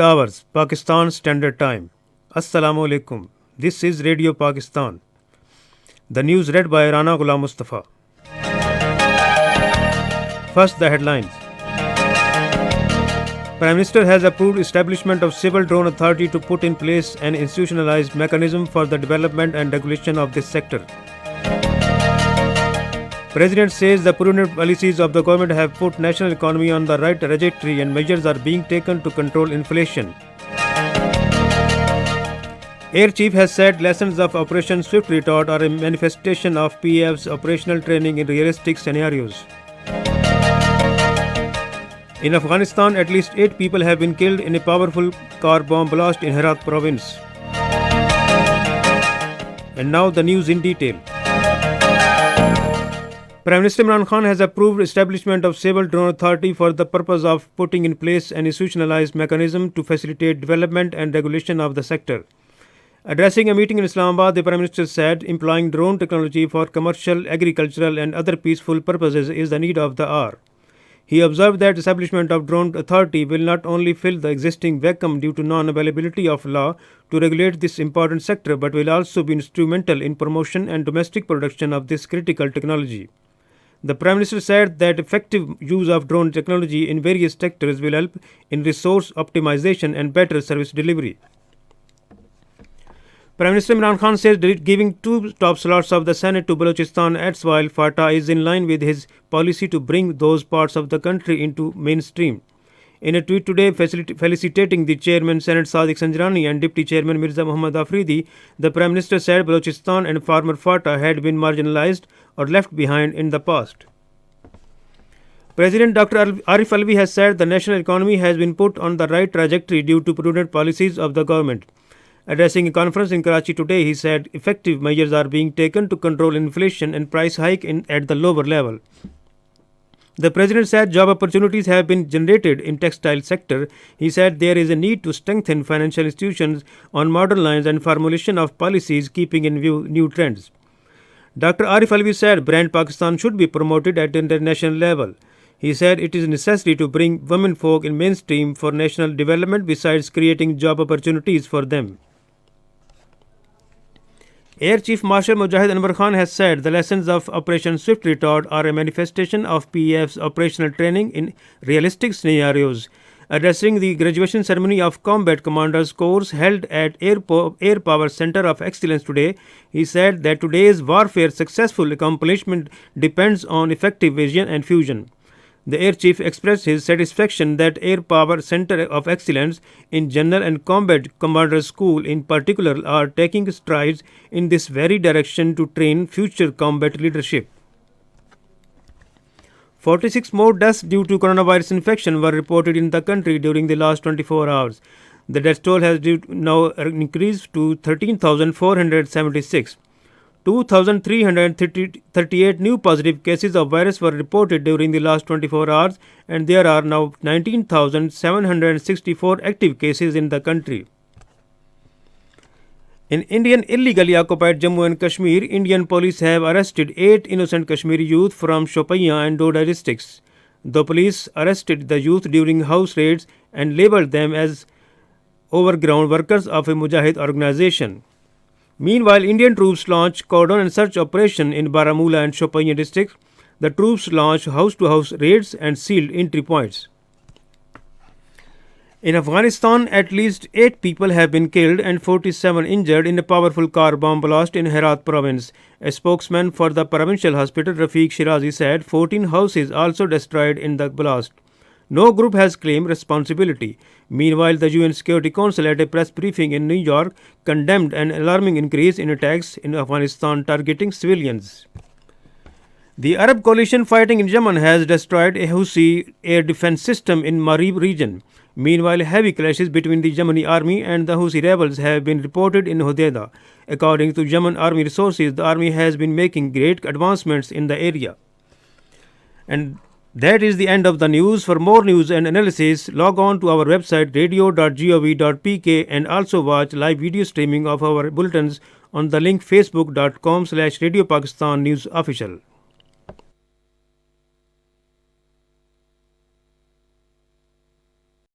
hours, Pakistan Standard Time. Assalamu alaikum. This is Radio Pakistan. The news read by Rana Ghulam Mustafa. First, the headlines. Prime Minister has approved establishment of Civil Drone Authority to put in place an institutionalized mechanism for the development and regulation of this sector. President says the prudent policies of the government have put national economy on the right trajectory and measures are being taken to control inflation. Air Chief has said lessons of Operation Swift Retort are a manifestation of PAF's operational training in realistic scenarios. In Afghanistan, at least 8 people have been killed in a powerful car bomb blast in Herat province. And now the news in detail. Prime Minister Imran Khan has approved establishment of Civil Drone Authority for the purpose of putting in place an institutionalized mechanism to facilitate development and regulation of the sector. Addressing a meeting in Islamabad, the Prime Minister said employing drone technology for commercial, agricultural and other peaceful purposes is the need of the hour. He observed that establishment of Drone Authority will not only fill the existing vacuum due to non-availability of law to regulate this important sector but will also be instrumental in promotion and domestic production of this critical technology. The Prime Minister said that effective use of drone technology in various sectors will help in resource optimization and better service delivery. Prime Minister Imran Khan says that giving 2 top slots of the Senate to Balochistan erstwhile FATA is in line with his policy to bring those parts of the country into mainstream. In a tweet today felicitating the Chairman Senate Sadiq Sanjrani and Deputy Chairman Mirza Muhammad Afridi, the Prime Minister said Balochistan and former FATA had been marginalized or left behind in the past. President Dr. Arif Alvi has said the national economy has been put on the right trajectory due to prudent policies of the government. Addressing a conference in Karachi today, he said effective measures are being taken to control inflation and price hike at the lower level. The President said job opportunities have been generated in textile sector. He said there is a need to strengthen financial institutions on modern lines and formulation of policies keeping in view new trends. Dr. Arif Alvi said brand Pakistan should be promoted at international level. He said it is necessary to bring women folk in mainstream for national development besides creating job opportunities for them. Air Chief Marshal Mujahid Anwar Khan has said the lessons of Operation Swift Retort are a manifestation of PAF's operational training in realistic scenarios. Addressing the graduation ceremony of Combat Commanders course held at Air Power Center of Excellence today, he said that today's warfare successful accomplishment depends on effective vision and fusion. The Air Chief expressed his satisfaction that Air Power Center of Excellence in General and Combat Commanders School in particular are taking strides in this very direction to train future combat leadership. 46 more deaths due to coronavirus infection were reported in the country during the last 24 hours. The death toll has now increased to 13,476. 2,338 new positive cases of virus were reported during the last 24 hours and there are now 19,764 active cases in the country. In Indian illegally occupied Jammu and Kashmir, Indian police have arrested 8 innocent Kashmiri youth from Shopian and Doda districts. The police arrested the youth during house raids and labelled them as overground workers of a Mujahid organization. Meanwhile, Indian troops launched cordon and search operation in Baramulla and Shopian districts. The troops launched house-to-house raids and sealed entry points. In Afghanistan, at least 8 people have been killed and 47 injured in a powerful car bomb blast in Herat province. A spokesman for the provincial hospital, Rafiq Shirazi, said 14 houses also destroyed in the blast. No group has claimed responsibility. Meanwhile, the UN Security Council at a press briefing in New York condemned an alarming increase in attacks in Afghanistan targeting civilians. The Arab coalition fighting in Yemen has destroyed a Houthi air defense system in Marib region. Meanwhile, heavy clashes between the Yemeni army and the Houthi rebels have been reported in Hodeidah. According to Yemen army resources, the army has been making great advancements in the area. And that is the end of the news. For more news and analysis, log on to our website radio.gov.pk and also watch live video streaming of our bulletins on the link facebook.com/Radio Pakistan News Official.